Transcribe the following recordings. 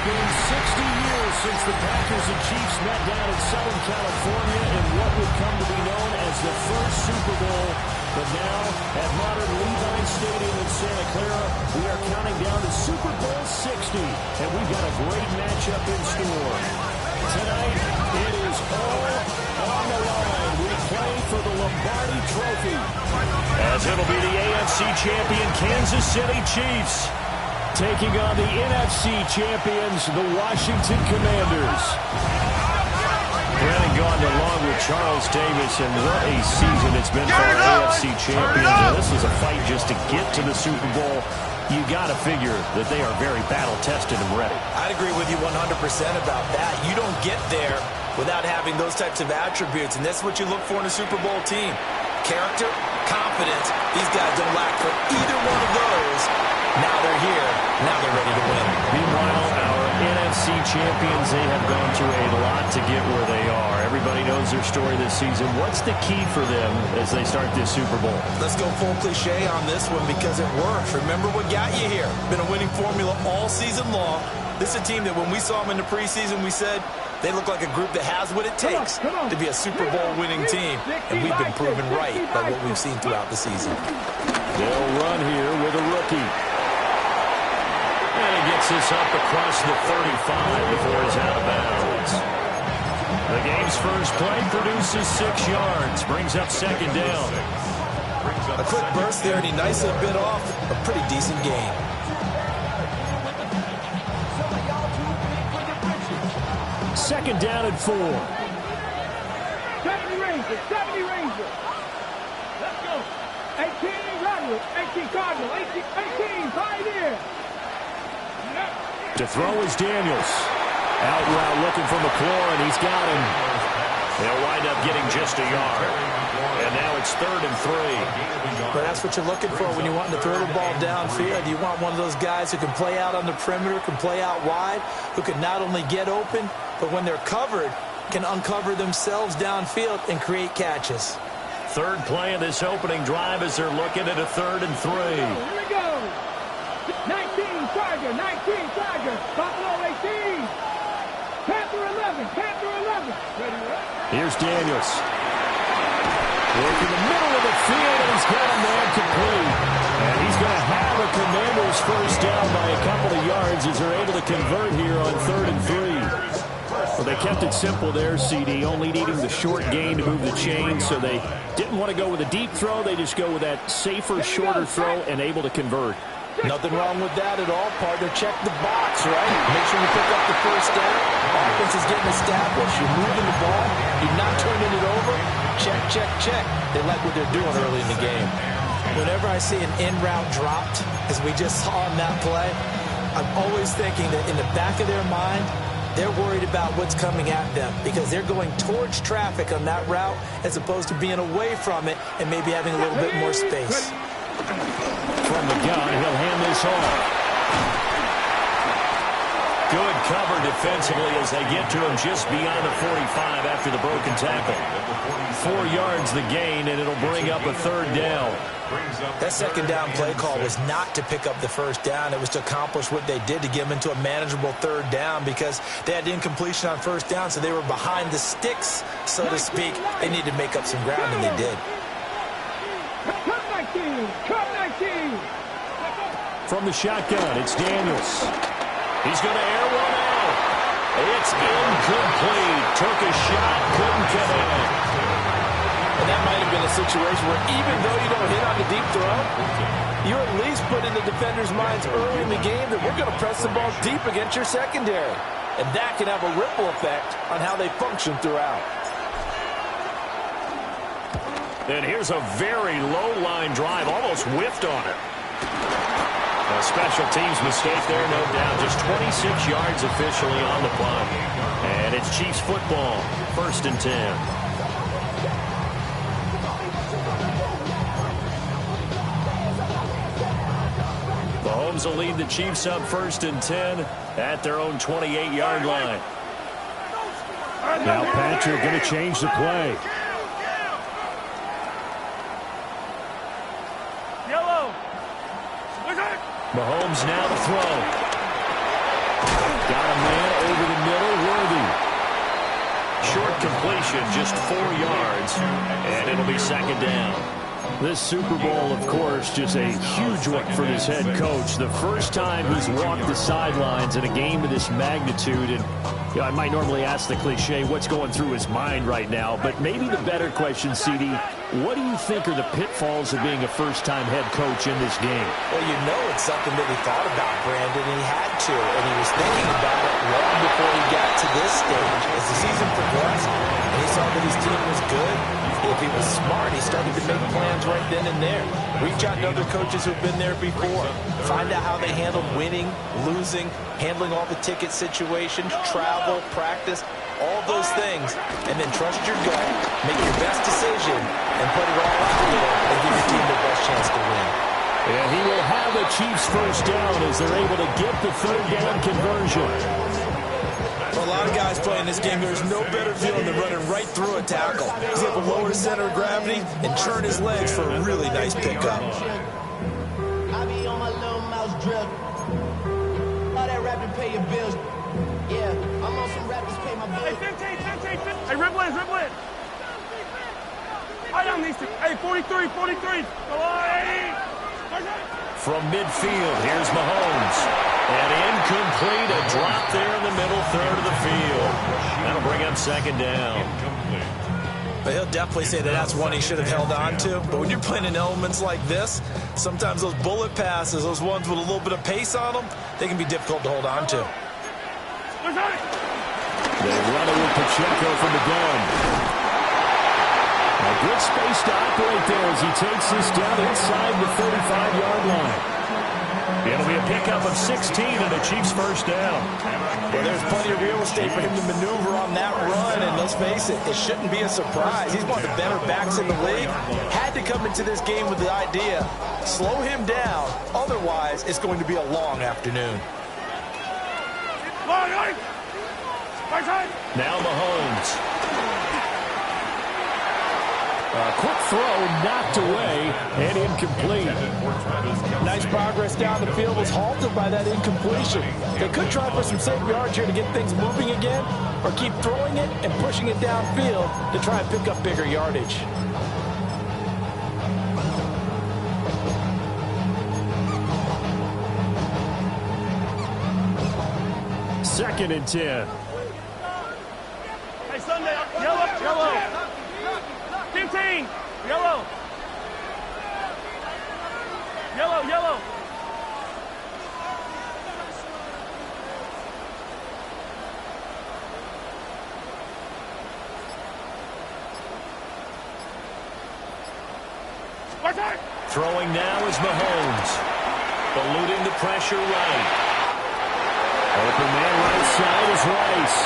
been 60 years since the Packers and Chiefs met down in Southern California in what would come to be known as the first Super Bowl. But now, at modern Levi Stadium in Santa Clara, we are counting down to Super Bowl 60, and we've got a great matchup in store. Tonight, it is all on the line. We play for the Lombardi Trophy, as it'll be the AFC champion Kansas City Chiefs taking on the NFC champions, the Washington Commanders. Brennan gone along with Charles Davis, and what a season it's been for our AFC champions. And this was a fight just to get to the Super Bowl. You got to figure that they are very battle-tested and ready. I'd agree with you 100% about that. You don't get there without having those types of attributes, and that's what you look for in a Super Bowl team. Character, confidence. These guys don't lack for either one of those. Now they're here. Now they're ready to win. Meanwhile, our NFC champions, they have gone through a lot to get where they are. Everybody knows their story this season. What's the key for them as they start this Super Bowl? Let's go full cliche on this one because it works. Remember what got you here. Been a winning formula all season long. This is a team that when we saw them in the preseason, we said they look like a group that has what it takes to be a Super Bowl winning team. And we've been proven right by what we've seen throughout the season. They'll run here with a rookie. And he gets this up across the 35 before he's out of bounds. The game's first play produces 6 yards, brings up second down. A quick burst there, and he nicely bit off a pretty decent gain. Second down and 4. 70 Rangers, 70 Rangers. Let's go. 18 Rodwood, 18 Cardinal, 18 Pioneer. To throw is Daniels. Out route looking for McLaurin. He's got him. They'll wind up getting just a yard. And now it's 3rd and 3. But that's what you're looking for when you want to throw the ball downfield. You want one of those guys who can play out on the perimeter, can play out wide, who can not only get open, but when they're covered, can uncover themselves downfield and create catches. Third play of this opening drive as they're looking at a 3rd and 3. Here we go. 19 Charger, 19 Charger. Buffalo 18. Panther 11, Panther 11. Ready, right? Here's Daniels. Work in the middle of the field, and he's got a man complete. And he's going to have a Commanders first down by a couple of yards as they're able to convert here on 3rd and 3. Well, they kept it simple there, CD, only needing the short gain to move the chain, so they didn't want to go with a deep throw. They just go with that safer, shorter throw and able to convert. Nothing wrong with that at all, partner. Check the box, right? Make sure you pick up the first down. Offense is getting established. You're moving the ball. You're not turning it over. Check, check, check. They like what they're doing early in the game. Whenever I see an in route dropped, as we just saw on that play, I'm always thinking that in the back of their mind, they're worried about what's coming at them because they're going towards traffic on that route as opposed to being away from it and maybe having a little bit more space. From the gun, he'll hand this off. Good cover defensively as they get to him just beyond the 45 after the broken tackle. 4 yards the gain, and it'll bring up a 3rd down. That second down play call was not to pick up the first down. It was to accomplish what they did to get them into a manageable 3rd down because they had incompletion on first down, so they were behind the sticks, so to speak. They needed to make up some ground, and they did. Cut 19, cut 19. From the shotgun, it's Daniels. He's going to air one out. It's incomplete. Took a shot, couldn't connect. And that might have been a situation where even though you don't hit on the deep throw, you at least put in the defenders' minds early in the game that we're going to press the ball deep against your secondary. And that can have a ripple effect on how they function throughout. And here's a very low-line drive, almost whiffed on it. A special teams mistake there, no doubt. Just 26 yards officially on the punt. And it's Chiefs football, 1st and 10. Mahomes will lead the Chiefs up 1st and 10 at their own 28-yard line. Now Patrick going to change the play. Mahomes now to throw. Got a man over the middle, Worthy. Short completion, just 4 yards, and it'll be second down. This Super Bowl, of course, just a huge one for this head coach. The first time he's walked the sidelines in a game of this magnitude. And you know, I might normally ask the cliche, what's going through his mind right now? But maybe the better question, CD, what do you think are the pitfalls of being a first-time head coach in this game? Well, you know it's something that he thought about, Brandon, and he had to. And he was thinking about it long before he got to this stage. As the season progressed, and he saw that his team was good, if he was smart, he started to make plans right then and there. Reach out to other coaches who've been there before. Find out how they handled winning, losing, handling all the ticket situations, travel, practice, all those things. And then trust your gut, make your best decision, and put it all out there and give your team the best chance to win. And he will have the Chiefs first down as they're able to get the third down conversion. For a lot of guys playing this game, there's no better feeling than running right through a tackle. He's able to lower his center of gravity and churn his legs for a really nice pickup. I be on my little mouse drill. All that rapping, pay your bills. Yeah, I'm on some rappers, pay my bills. Hey, 15. Hey, ribble in. I down these two. Hey, 43. Go on, From midfield, here's Mahomes. And incomplete, a drop there in the middle third of the field. That'll bring up second down. But he'll definitely say that that's one he should have held on to. But when you're playing in elements like this, sometimes those bullet passes, those ones with a little bit of pace on them, they can be difficult to hold on to. They run it with Pacheco from the gun. A good space to operate there as he takes this down inside the 35-yard line. It'll be a pickup of 16 and a Chiefs first down. Well, there's plenty of real estate for him to maneuver on that run, and let's face it, it shouldn't be a surprise. He's one of the better backs in the league. Had to come into this game with the idea, slow him down, otherwise it's going to be a long afternoon. Now Mahomes. A quick throw knocked away and incomplete. Nice progress down the field, was halted by that incompletion. They could try for some safe yards here to get things moving again, or keep throwing it and pushing it downfield to try and pick up bigger yardage. Second and 10. Hey, Sunday, yellow. 15, yellow. Throwing now is Mahomes. Eluding the pressure right. Open man right side is Rice.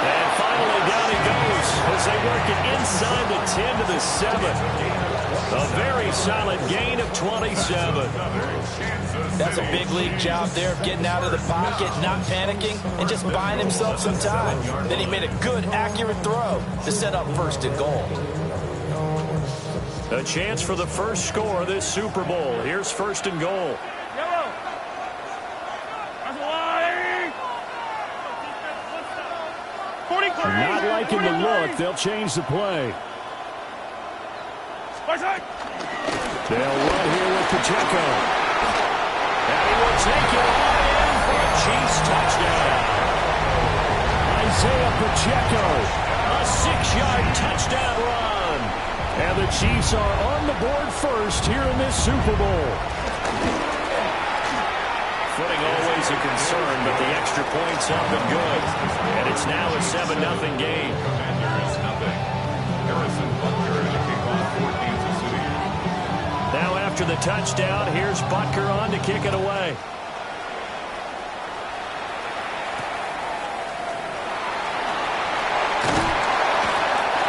And finally down he goes as they work it inside the 10 to the 7. A very solid gain of 27. That's a big league job there of getting out of the pocket, not panicking, and just buying himself some time. Then he made a good, accurate throw to set up first and goal. A chance for the first score of this Super Bowl. Here's first and goal. Not liking the look. They'll change the play. They'll run here with Pacheco. And he will take it all in for a Chiefs touchdown. Isaiah Pacheco, a 6-yard touchdown run. And the Chiefs are on the board first here in this Super Bowl. Footing always a concern, but the extra point's up and good. And it's now a 7-0 game. Now after the touchdown, here's Butker on to kick it away.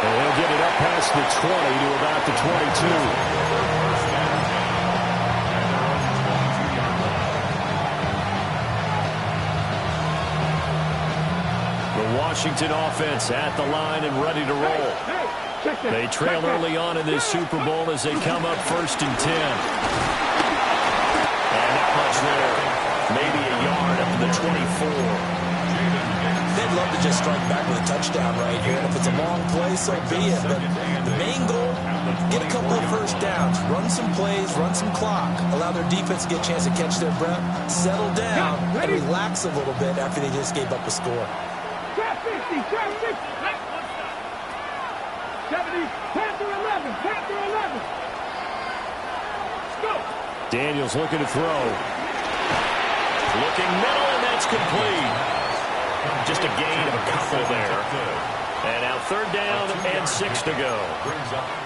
And he'll get it up past the 20 to about the 22. Washington offense at the line and ready to roll. They trail early on in this Super Bowl as they come up first and 10. And not much there. Maybe a yard up to the 24. They'd love to just strike back with a touchdown right here. And if it's a long play, so be it. But the main goal, get a couple of first downs, run some plays, run some clock, allow their defense to get a chance to catch their breath, settle down, and relax a little bit after they just gave up a score. Trap 50, trap 50. 70, Panther 11, Panther 11. Let's go. Daniels looking to throw. Looking middle, and that's complete. Just a gain of a couple there. And now 3rd down and 6 to go.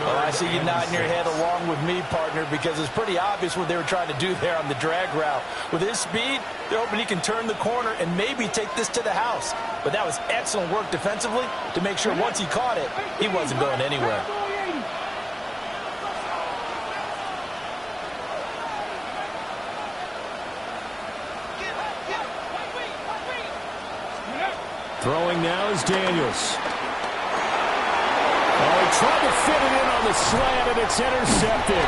Well, I see you nodding your head along with me, partner, because it's pretty obvious what they were trying to do there on the drag route. With his speed, they're hoping he can turn the corner and maybe take this to the house. But that was excellent work defensively to make sure once he caught it, he wasn't going anywhere. Throwing now is Daniels. Oh, he tried to fit it in on the slant, and it's intercepted.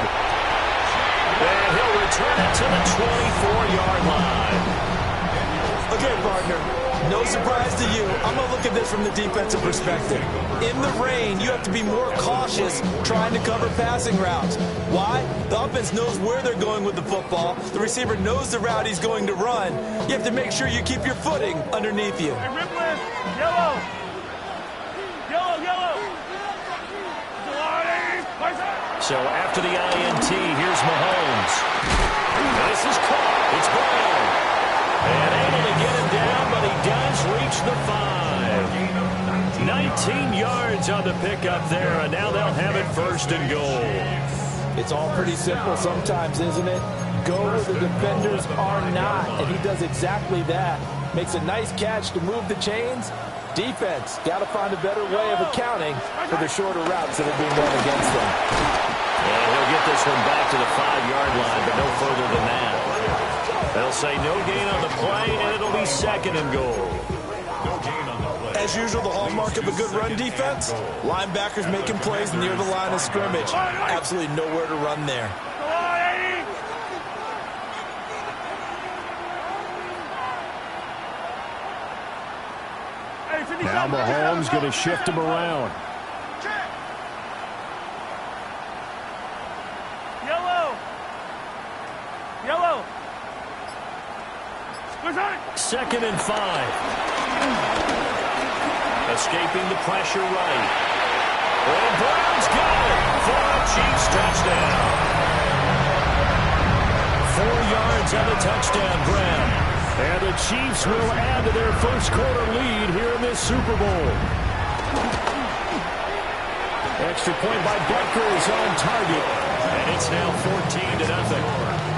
And he'll return it to the 24-yard line. Okay, partner, no surprise to you. I'm going to look at this from the defensive perspective. In the rain, you have to be more cautious trying to cover passing routes. Why? The offense knows where they're going with the football. The receiver knows the route he's going to run. You have to make sure you keep your footing underneath you. Hey, Ripley, yellow. Yellow, yellow. So after the INT, here's Mahomes. This is caught. It's Brown. And able to get him down, but he does reach the 5. 19 yards on the pickup there, and now they'll have it 1st and goal. It's all pretty simple sometimes, isn't it? Go where the defenders are not, and he does exactly that. Makes a nice catch to move the chains. Defense, got to find a better way of accounting for the shorter routes that are being run against them. And he'll get this one back to the 5-yard line, but no further than that. They'll say no gain on the play, and it'll be 2nd and goal. As usual, the hallmark of a good run defense, linebackers making plays near the line of scrimmage. Absolutely nowhere to run there. Now Mahomes going to shift him around. Yellow. Yellow. 2nd and 5. Escaping the pressure right. And Brown's got it for a Chiefs touchdown. 4 yards on the touchdown grab. And the Chiefs will add to their first quarter lead here in this Super Bowl. Extra point by Butker is on target. And it's now 14-0.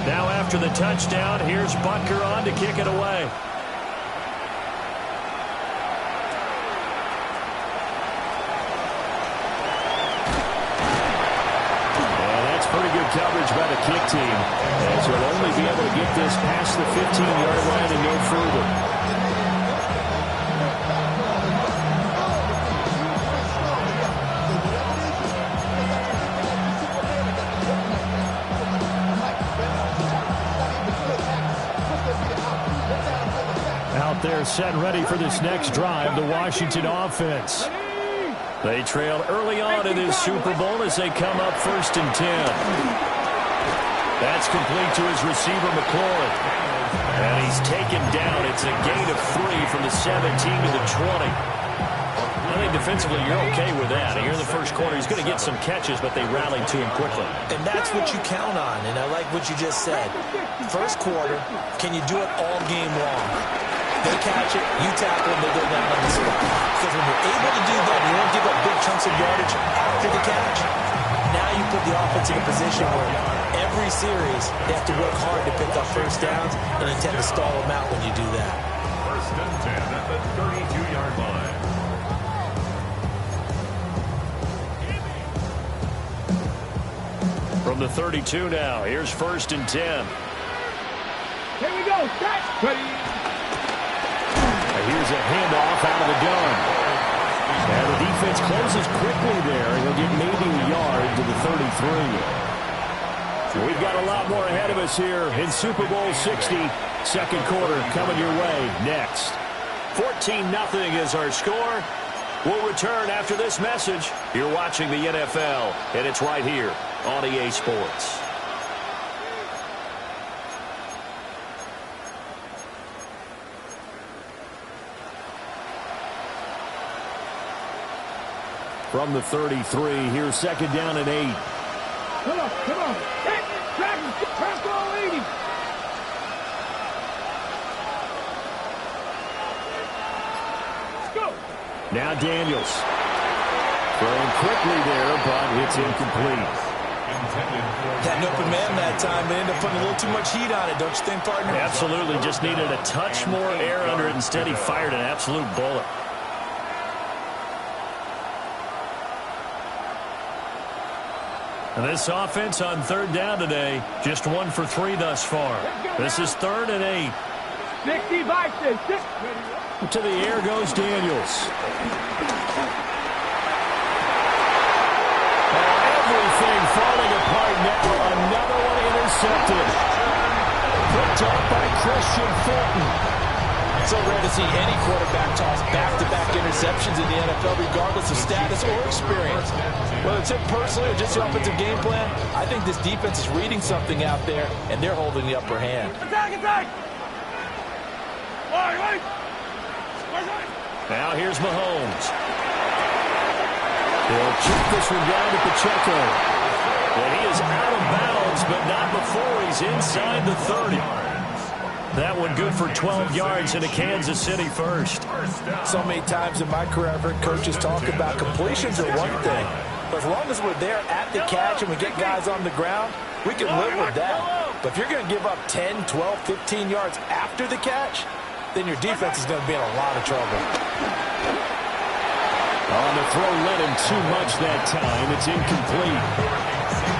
Now after the touchdown, here's Butker on to kick it away. Pretty good coverage by the kick team, as he'll only be able to get this past the 15-yard line and no further. Out there set ready for this next drive, the Washington offense. They trail early on in this Super Bowl as they come up 1st and 10. That's complete to his receiver, McLaurin. And he's taken down. It's a gain of 3 from the 17 to the 20. I think defensively you're okay with that. Here in the first quarter, he's going to get some catches, but they rallied to him quickly. And that's what you count on, and I like what you just said. First quarter, can you do it all game long? They catch it, you tackle them, they go down on the spot. Because when you're able to do that, you don't give up big chunks of yardage after the catch. Now you put the offense in a position where every series they have to work hard to pick up first downs, and you tend to stall them out when you do that. 1st and 10 at the 32-yard line. From the 32 now, here's 1st and 10. Here we go. Start. Ready. Here's a handoff out of the gun. And the defense offense closes quickly there. He'll get maybe a yard to the 33. We've got a lot more ahead of us here in Super Bowl 60. Second quarter coming your way next. 14-0 is our score. We'll return after this message. You're watching the NFL, and it's right here on EA Sports. From the 33, here's second down and 8. Come on, come on. Track all 80. Let's go. Now Daniels. Throwing quickly there, but it's incomplete. Had an open man that time, but ended up putting a little too much heat on it, don't you think, partner? Absolutely. Just needed a touch more air under it. Instead, he fired an absolute bullet. And this offense on third down today, just 1 for 3 thus far. This is 3rd and 8. 65 6. To the air goes Daniels. Everything falling apart now. Another one intercepted. Picked up by Christian Fulton. So rare to see any quarterback toss back-to-back interceptions in the NFL, regardless of status or experience. Whether it's him personally or just the offensive game plan, I think this defense is reading something out there, and they're holding the upper hand. Attack! Now here's Mahomes. He'll check this one down to Pacheco. And he is out of bounds, but not before he's inside the 30. That one good for 12 yards into Kansas City first. So many times in my career, I've heard coaches talk about completions are one thing. But as long as we're there at the catch and we get guys on the ground, we can live with that. But if you're going to give up 10, 12, 15 yards after the catch, then your defense is going to be in a lot of trouble. On the throw, led him too much that time. It's incomplete.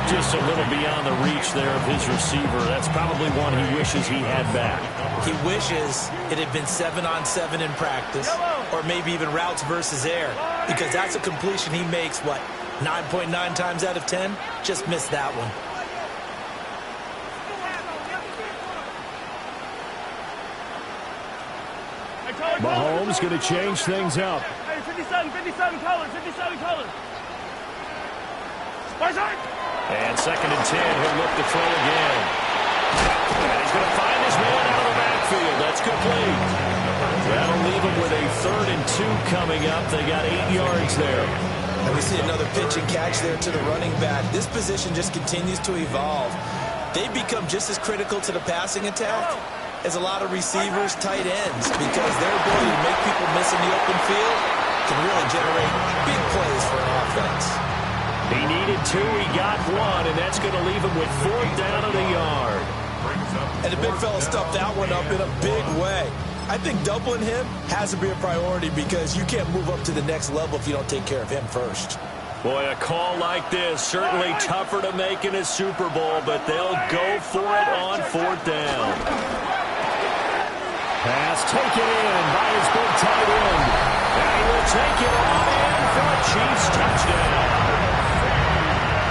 Just a little beyond the reach there of his receiver. That's probably one he wishes he had back. He wishes it had been 7-on-7 in practice, or maybe even routes versus air, because that's a completion he makes, 9.9 times out of 10? Just missed that one. Mahomes going to change things up. Hey, 57 colors. And 2nd and 10, he'll look to throw again. And he's going to find his man out of the backfield. That's complete. That'll leave him with a 3rd and 2 coming up. They got 8 yards there. And we see another pitch and catch there to the running back. This position just continues to evolve. They become just as critical to the passing attack as a lot of receivers, tight ends, because their ability to make people miss in the open field can really generate big plays for an offense. He needed 2, he got 1, and that's going to leave him with 4th down and a yard. And the big fella stuffed that one up in a big way. I think doubling him has to be a priority because you can't move up to the next level if you don't take care of him first. Boy, a call like this, certainly tougher to make in a Super Bowl, but they'll go for it on 4th down. Pass taken in by his big tight end. And he will take it on in for a Chiefs touchdown.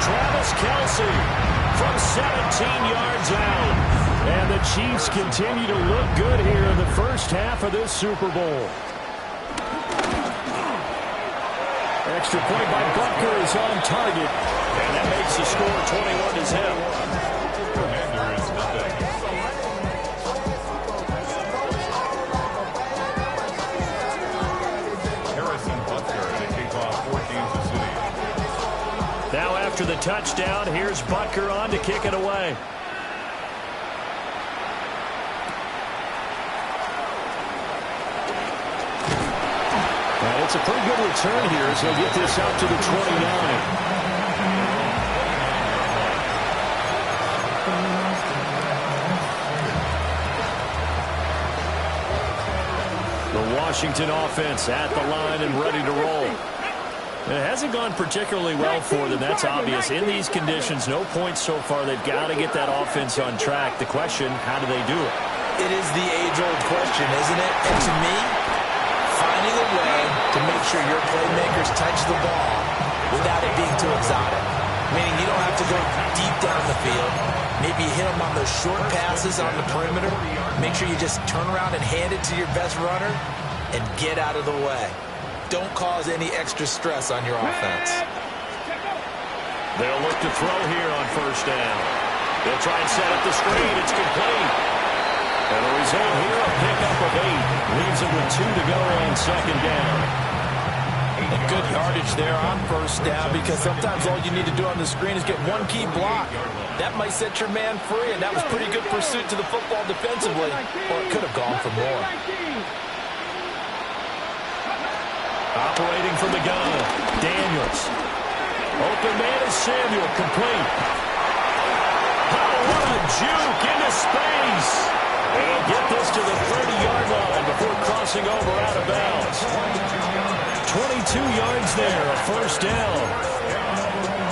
Travis Kelce from 17 yards out. And the Chiefs continue to look good here in the first half of this Super Bowl. Extra point by Butker is on target. And that makes the score 21-0. Now after the touchdown, here's Butker on to kick it away. And it's a pretty good return here as they'll get this out to the 29. The Washington offense at the line and ready to roll. It hasn't gone particularly well for them. That's obvious. In these conditions, no points so far. They've got to get that offense on track. The question, how do they do it? It is the age-old question, isn't it? And to me, finding a way to make make sure your playmakers touch the ball without it being too exotic. Meaning you don't have to go deep down the field. Maybe you hit them on those short passes on the perimeter. Make sure you just turn around and hand it to your best runner and get out of the way. Don't cause any extra stress on your offense. They'll look to throw here on first down. They'll try and set up the screen. It's complete. And the result here, a pickup of 8. Leaves it with 2 to go on second down. And good yardage there on first down, because sometimes all you need to do on the screen is get one key block. That might set your man free, and that was pretty good pursuit to the football defensively. Or it could have gone for more. Operating from the gun, Daniels. Open man is Samuel, complete. Oh, what a juke into space. And he'll get this to the 30-yard line before crossing over out of bounds. 22 yards there, a first down.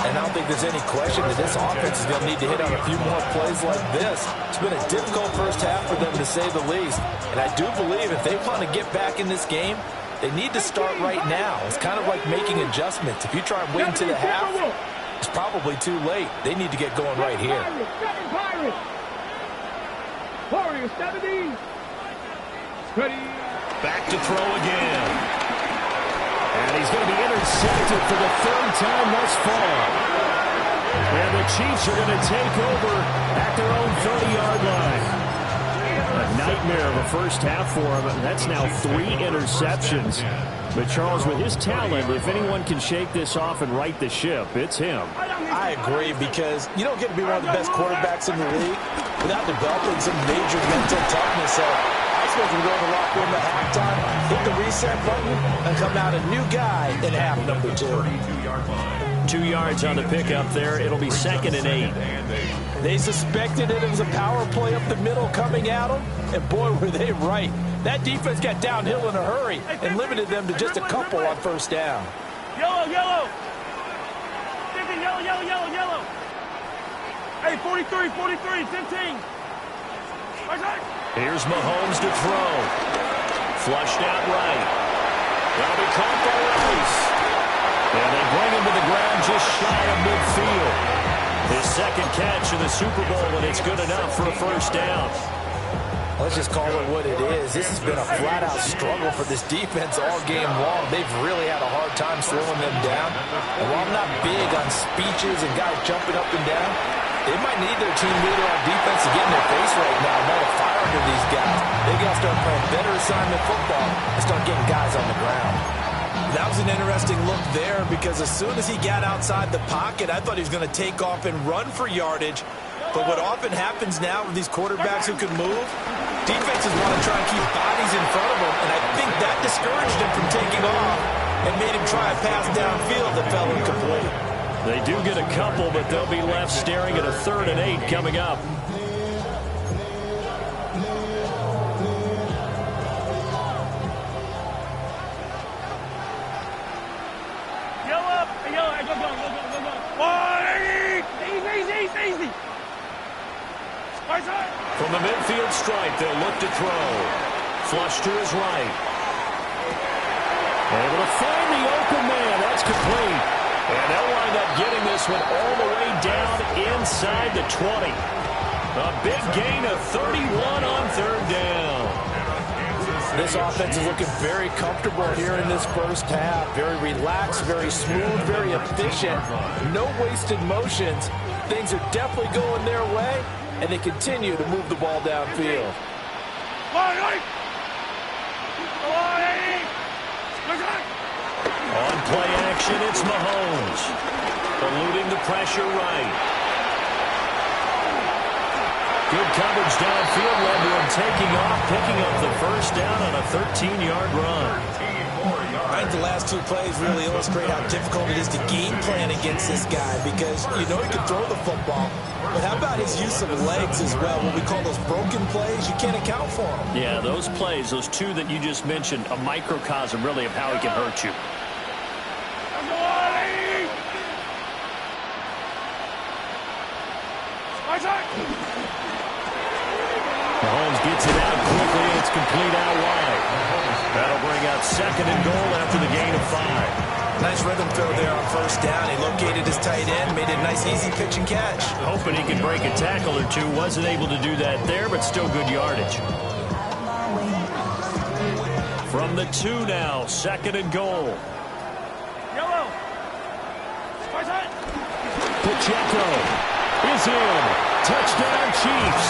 And I don't think there's any question that this offense is going to need to hit on a few more plays like this. It's been a difficult first half for them, to say the least. And I do believe if they want to get back in this game, they need to start right now. It's kind of like making adjustments. If you try and wait until the half, it's probably too late. They need to get going right here. Warriors 70. Ready. Back to throw again. And he's going to be intercepted for the 3rd time thus far. And the Chiefs are going to take over at their own 30-yard line. A nightmare of a first half for him. That's now 3 interceptions. But Charles, with his talent, if anyone can shake this off and right the ship, it's him. I agree, because you don't get to be one of the best quarterbacks in the league without developing some major mental toughness. So I suppose we go in the locker room at halftime, hit the reset button, and come out a new guy in half number 2. 2 yards on the pickup there. It'll be 2nd and 8. They suspected it was a power play up the middle coming at them, and boy, were they right. That defense got downhill in a hurry and limited them to just a couple on first down. Yellow, yellow. 50, yellow, yellow, yellow, yellow. Hey, 43, 43, 15. Here's Mahomes to throw. Flushed out right. That'll be caught by Rice. And they bring him to the ground just shy of midfield. His 2nd catch in the Super Bowl, and it's good enough for a first down. Let's just call it what it is. This has been a flat-out struggle for this defense all game long. They've really had a hard time slowing them down. And while I'm not big on speeches and guys jumping up and down, they might need their team leader on defense to get in their face right now and light a fire under these guys. They got to start playing better assignment football and start getting guys on the ground. That was an interesting look there, because as soon as he got outside the pocket, I thought he was going to take off and run for yardage. But what often happens now with these quarterbacks who can move, defenses want to try and keep bodies in front of them, and I think that discouraged him from taking off and made him try a pass downfield that fell incomplete. They do get a couple, but they'll be left staring at a 3rd and 8 coming up. Easy. From the midfield stripe, they'll look to throw. Flush to his right. Able to find the open man. That's complete. And they'll wind up getting this one all the way down inside the 20. A big gain of 31 on 3rd down. This offense is looking very comfortable here in this first half. Very relaxed, very smooth, very efficient. No wasted motions. Things are definitely going their way, and they continue to move the ball downfield. On play action, it's Mahomes. Eluding the pressure right. Good coverage downfield led to him taking off, picking up the first down on a 13-yard run. I think the last 2 plays really illustrate how difficult it is to game plan against this guy, because you know he can throw the football, but how about his use of legs as well? What we call those broken plays, you can't account for them. Yeah, those plays, those 2 that you just mentioned, a microcosm really of how he can hurt you. Mahomes gets it out quickly, and it's complete out wide. That'll bring out 2nd and goal after the gain of 5. Nice rhythm throw there on first down. He located his tight end, made it a nice easy pitch and catch. Hoping he could break a tackle or two. Wasn't able to do that there, but still good yardage. From the 2 now, 2nd and goal. Yellow. Pacheco is in. Touchdown, Chiefs.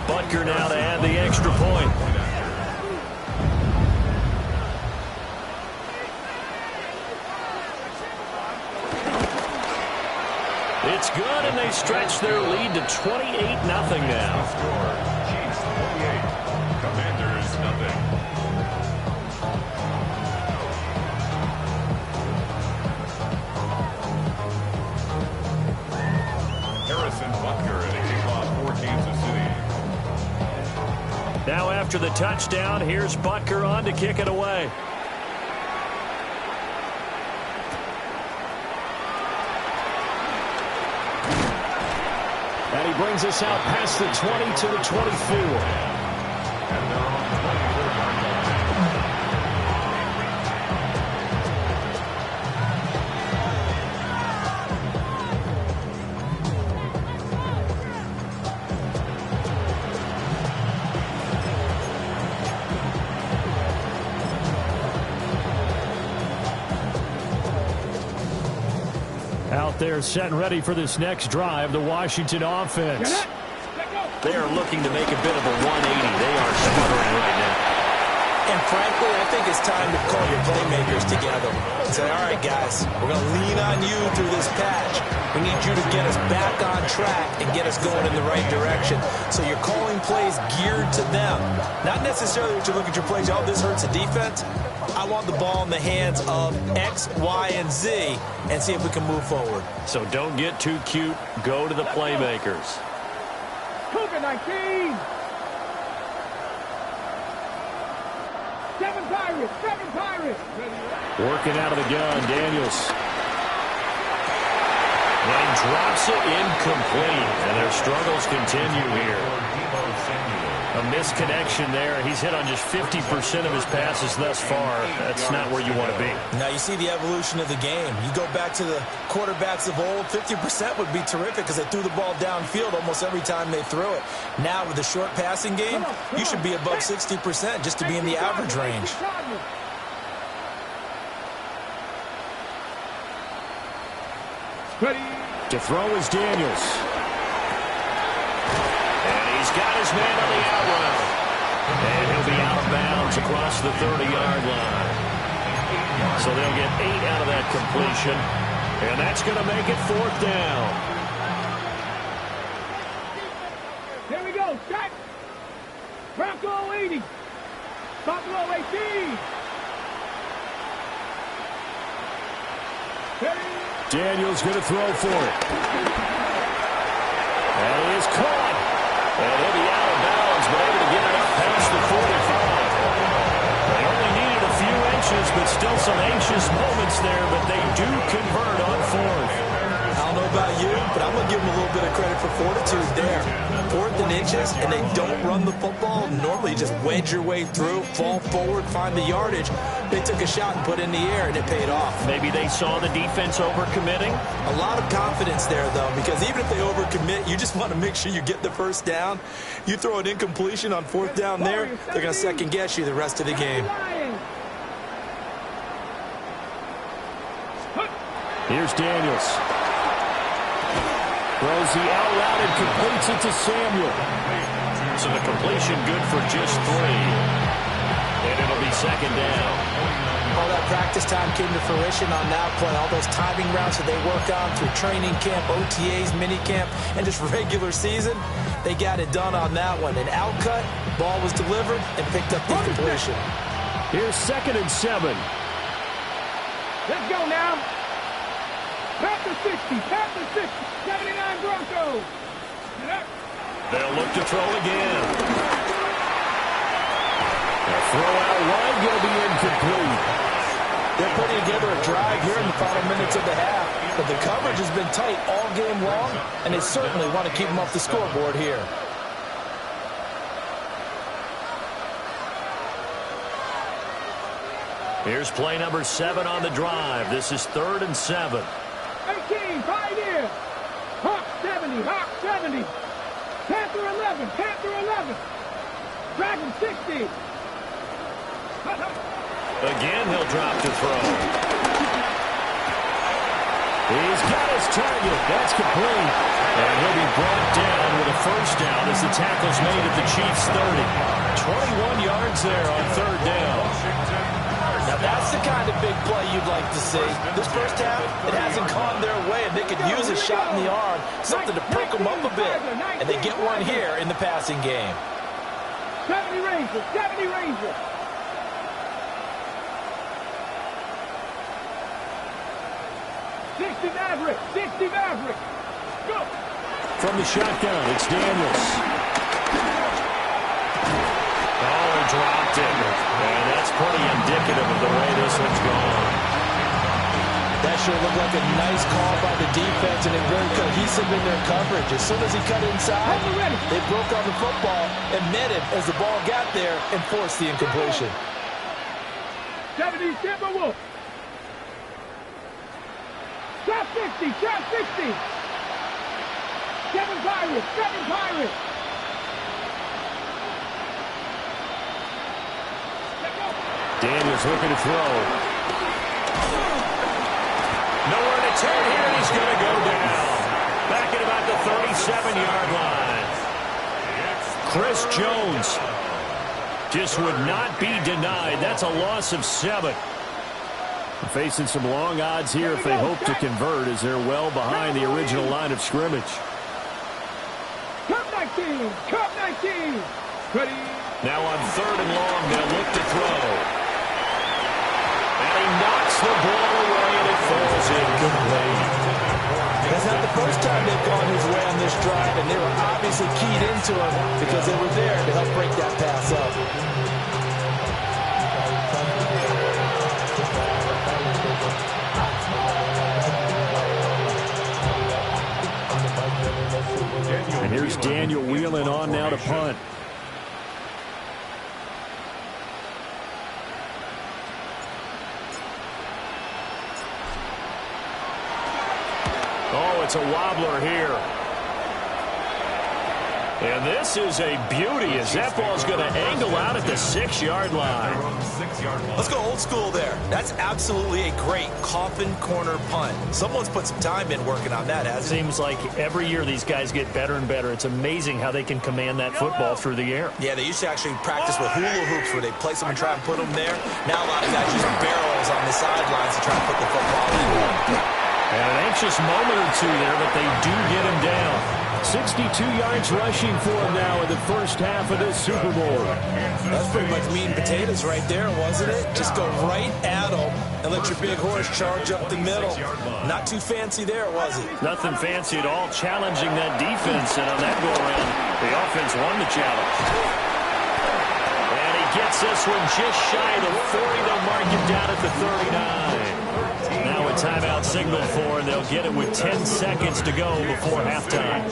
Butker now to add the extra point. It's good, and they stretch their lead to 28-0 now. Chiefs 28, Commanders nothing. Harrison Butker and a kickoff for Kansas City. Now after the touchdown, here's Butker on to kick it away. And he brings us out past the 20 to the 24. Out there set and ready for this next drive, the Washington offense. They are looking to make a bit of a 180. They are sputtering right now. And frankly, I think it's time to call your playmakers together. Say, all right, guys, we're going to lean on you through this patch. We need you to get us back on track and get us going in the right direction. So you're calling plays geared to them. Not necessarily that you look at your plays, oh, this hurts the defense. I want the ball in the hands of X, Y, and Z and see if we can move forward. So don't get too cute. Go to the playmakers. Cougar 19. 7 Pirates. 7 Pirates. Working out of the gun, Daniels. And drops it incomplete. And their struggles continue here. A misconnection there. He's hit on just 50% of his passes thus far. That's not where you want to be. Now you see the evolution of the game. You go back to the quarterbacks of old, 50% would be terrific because they threw the ball downfield almost every time they threw it. Now with the short passing game, you should be above 60% just to be in the average range. Ready. To throw is Daniels. And he's got his man on the out route. And he'll be out of bounds across the 30-yard line. So they'll get 8 out of that completion. And that's going to make it 4th down. Here we go. Set. Bronco 80. Buffalo 18. Ready. Daniels going to throw for it. And he is caught. And he'll be out of bounds, but able to get it up past the 45. They only needed a few inches, but still some anxious moments there, but they do convert on 4th. I don't know about you, but I'm going to give them a little bit of credit for fortitude there. 4th and inches, and they don't run the football. Normally, just wedge your way through, fall forward, find the yardage. They took a shot and put it in the air, and it paid off. Maybe they saw the defense overcommitting. A lot of confidence there, though, because even if they overcommit, you just want to make sure you get the first down. You throw an incompletion on 4th down there, they're going to second-guess you the rest of the game. Here's Daniels. Throws the out route and completes it to Samuel. So the completion good for just 3. And it'll be 2nd down. All that practice time came to fruition on that play. All those timing routes that they work on through training camp, OTAs, minicamp, and just regular season, they got it done on that one. An out cut, ball was delivered, and picked up the completion. Here's 2nd and 7. Let's go now. Past the 60, past the 60, 79 Broncos. They'll look to throw again. A throw out wide going to be incomplete. They're putting together a drive here in the final minutes of the half, but the coverage has been tight all game long, and they certainly want to keep them off the scoreboard here. Here's play number 7 on the drive. This is 3rd and 7. 18, Pioneer. Hawk 70, Hawk 70. Panther 11, Panther 11. Dragon 60. Again, he'll drop to throw. He's got his target. That's complete. And he'll be brought down with a first down as the tackle's made at the Chiefs' 30. 21 yards there on 3rd down. Now that's the kind of big play you'd like to see. This first half, it hasn't gone their way, and they could use a shot in the arm, something to perk them up a bit. And they get one here in the passing game. 70 Rangers, 70 Rangers. Maverick, 60 Maverick. Go. From the shotgun, it's Daniels. Oh, he dropped it. And that's pretty indicative of the way this one's gone. That sure looked like a nice call by the defense, and they were very cohesive in their coverage. As soon as he cut inside, they broke on the football and met him as the ball got there and forced the incompletion. 70 Timberwolves. Shot 60, shot 60. 7 Pirates, 7 Pirates. Daniels looking to throw. Nowhere to turn here, and he's going to go down. Back at about the 37-yard line. Chris Jones just would not be denied. That's a loss of 7. Facing some long odds here if they hope to convert, as they're well behind the original line of scrimmage. Cup 19, Cup 19. Ready. Now on 3rd and long, they'll look to throw. And he knocks the ball away, and it falls incomplete. That's not the first time they've gone his way on this drive, and they were obviously keyed into him because they were there to help break that pass up. And here's Daniel wheeling on now to punt. Oh, it's a wobbler here. And this is a beauty as that ball's going to angle out at the 6-yard line. Let's go old school there. That's absolutely a great coffin corner punt. Someone's put some time in working on that, hasn't it? Seems like every year these guys get better and better. It's amazing how they can command that football through the air. Yeah, they used to actually practice with hula hoops where they place them and try and put them there. Now a lot of guys use barrels on the sidelines to try and put the football in. And an anxious moment or two there, but they do get him down. 62 yards rushing for him now in the first half of this Super Bowl. That's pretty much meat and potatoes right there, wasn't it? Just go right at them and let your big horse charge up the middle. Not too fancy there, was it? Nothing fancy at all, challenging that defense, and on that go-around, the offense won the challenge. And he gets this one just shy of the 40. They'll mark him down at the 39. Now a timeout signal for, and they'll get it with 10 seconds to go before halftime.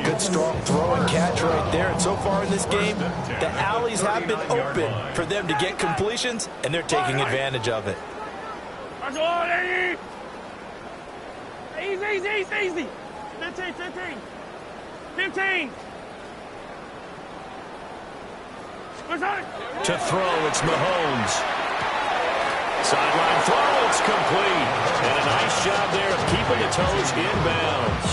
Good strong throw and catch right there. And so far in this game, the alleys have been open for them to get completions, and they're taking advantage of it. Easy, easy, easy. 15, 15. 15. To throw, it's Mahomes. Sideline throw, it's complete. And a nice job there of keeping the toes inbounds.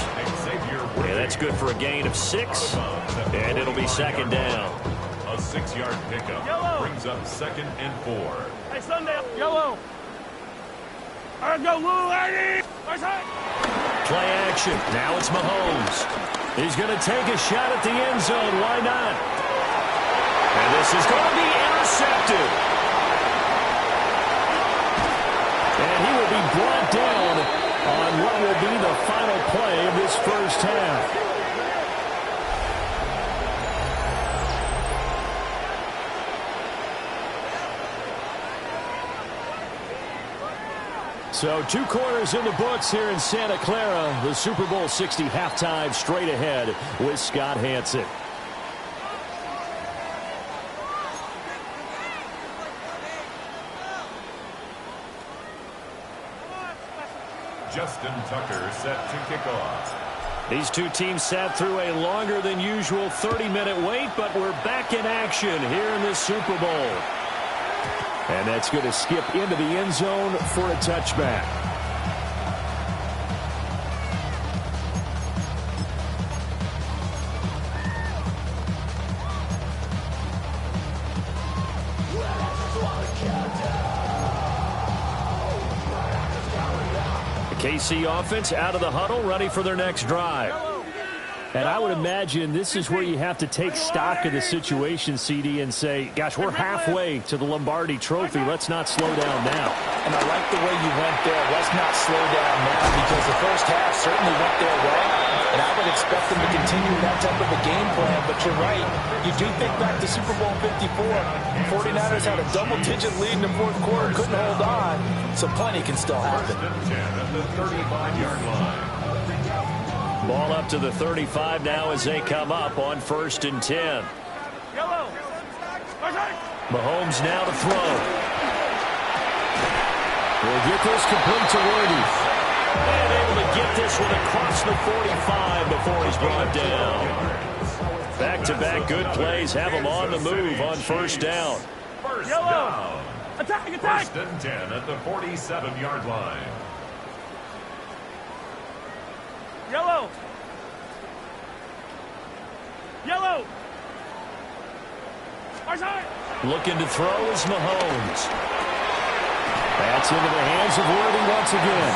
Yeah, that's good for a gain of 6. And it'll be 2nd down. A 6-yard pickup brings up 2nd and 4. Hey, Sunday, yellow. All right, go, Lou, lady. Play action. Now it's Mahomes. He's going to take a shot at the end zone. Why not? And this is going to be intercepted. And he will be brought down on what will be the final play of this first half. So 2 quarters in the books here in Santa Clara. The Super Bowl 60 halftime straight ahead with Scott Hanson. Justin Tucker set to kick off. These two teams sat through a longer than usual 30-minute wait, but we're back in action here in the Super Bowl. And that's going to skip into the end zone for a touchback. KC offense out of the huddle, ready for their next drive. And I would imagine this is where you have to take stock of the situation, CD, and say, gosh, we're halfway to the Lombardi Trophy. Let's not slow down now. And I like the way you went there. Let's not slow down now, because the first half certainly went their way. And I would expect them to continue that type of a game plan. But you're right. You do think back to Super Bowl 54. 49ers had a double-digit lead in the fourth quarter, couldn't hold on. So plenty can still happen. First and 10 at the 35-yard line. Ball up to the 35 now as they come up on 1st and 10. Mahomes now to throw. Will get this complete to Worthy. And able to get this one across the 45 before he's brought down. Back-to-back good plays have him on the move on 1st down. First down. Attack! First and 10 at the 47-yard line. Yellow! Yellow! Looking to throw is Mahomes. That's into the hands of Worthy once again.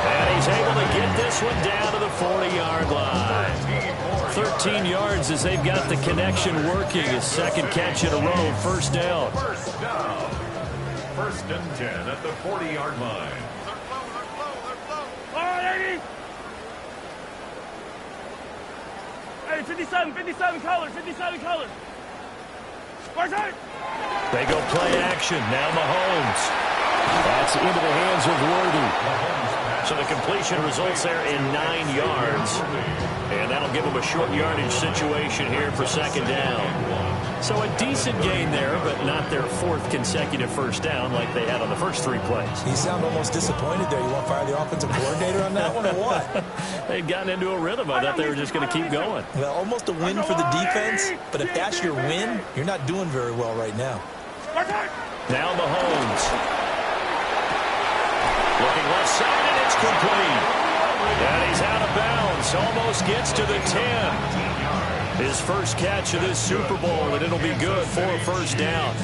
And he's able to get this one down to the 40-yard line. 13 yards as they've got the connection working. His second catch in a row, 1st down. First down. First and 10 at the 40-yard line. All right, 80. Hey, 57 colors, 57 colors. They go play action. Now Mahomes. That's into the hands of Worthy. So the completion results there in 9 yards. And that'll give them a short yardage situation here for 2nd down. So a decent gain there, but not their 4th consecutive 1st down like they had on the first 3 plays. You sound almost disappointed there. You want to fire the offensive coordinator on that one or what? They'd gotten into a rhythm. I thought they were just going to keep going. Well, almost a win for the defense, but if that's your win, you're not doing very well right now. Now Mahomes. Looking left side, and it's complete. And he's out of bounds. Almost gets to the 10. His first catch of this Super Bowl, and it'll be good for a 1st down.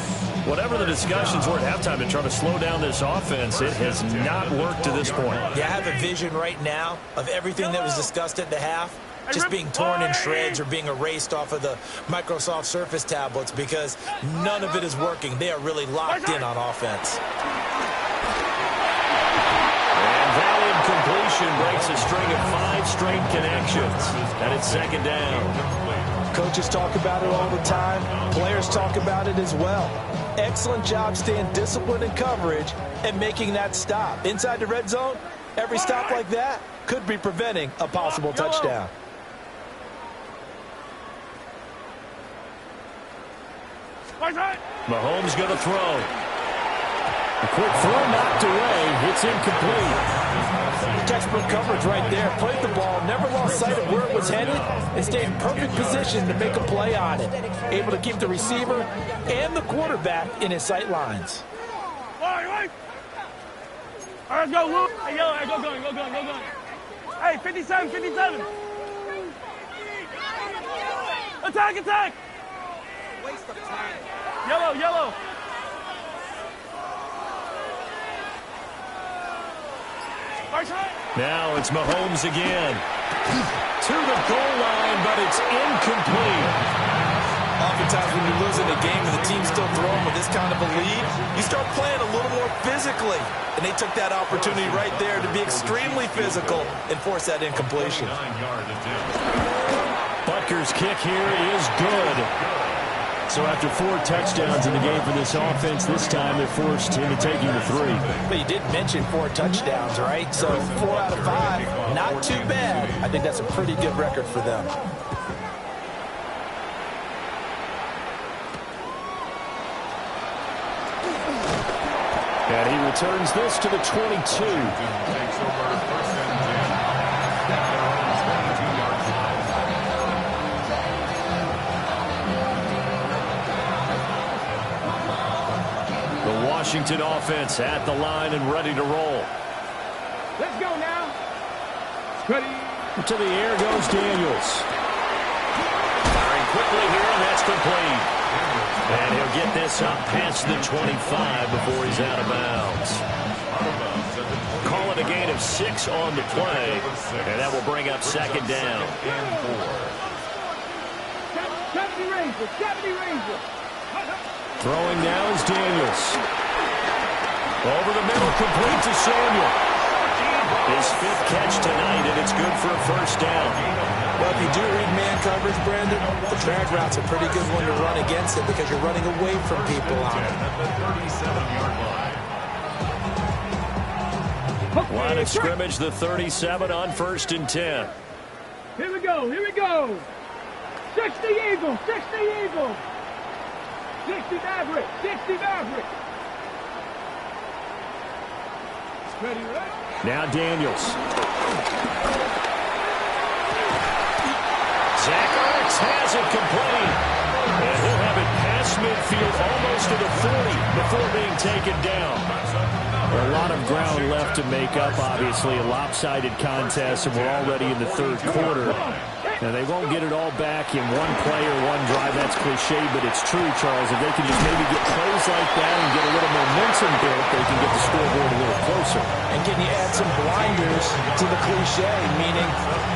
Whatever the discussions were at halftime to try to slow down this offense, it has not worked to this point. Yeah, I have a vision right now of everything that was discussed at the half just being torn in shreds or being erased off of the Microsoft Surface tablets, because none of it is working. They are really locked in on offense. Completion breaks a string of 5 straight connections, and it's 2nd down. Coaches talk about it all the time. Players talk about it as well. Excellent job staying disciplined in coverage and making that stop. Inside the red zone, every stop like that could be preventing a possible touchdown. Mahomes going to throw. A quick throw knocked away. It's incomplete. Textbook coverage right there. Played the ball, never lost sight of where it was headed, and stayed in perfect position to make a play on it. Able to keep the receiver and the quarterback in his sight lines. All right, let's go, Luke. Hey, yellow, hey, go gun. Hey, 57. Attack. Waste of time. Yellow. Now it's Mahomes again. To the goal line, but it's incomplete. Oftentimes when you're losing a game and the team's still throwing with this kind of a lead, you start playing a little more physically. And they took that opportunity right there to be extremely physical and force that incompletion. Butker's kick here is good. So after 4 touchdowns in the game for this offense, this time they're forced into taking the 3. But you did mention 4 touchdowns, right? So 4 out of 5, not too bad. I think that's a pretty good record for them. And he returns this to the 22. Takes over first and 10. At their own 22-yard line. The Washington offense at the line and ready to roll. Let's go now. Ready. To the air goes Daniels. Firing quickly here, and that's complete. And he'll get this up past the 25 before he's out of bounds. Call it a gain of 6 on the play, and that will bring up second down. 70 Rangers, 70 Rangers. Throwing now is Daniels. Over the middle, complete to Samuel. His 5th catch tonight, and it's good for a first down. Well, if you do read man coverage, Brandon, the drag route's a pretty good one to run against it because you're running away from people on it. At the 37-yard line. Line of scrimmage, the 37 on 1st and 10. Here we go, here we go. 60 Eagles, 60 Eagles. 60 Maverick, 60 Maverick. Ready, ready. Now Daniels. Zach Ertz has it complete. And he'll have it past midfield almost to the 40 before being taken down. A lot of ground left to make up, obviously. A lopsided contest, and we're already in the 3rd quarter. Now, they won't get it all back in one play or one drive. That's cliche, but it's true, Charles. If they can just maybe get plays like that and get a little momentum built, they can get the scoreboard a little closer. And can you add some blinders to the cliche, meaning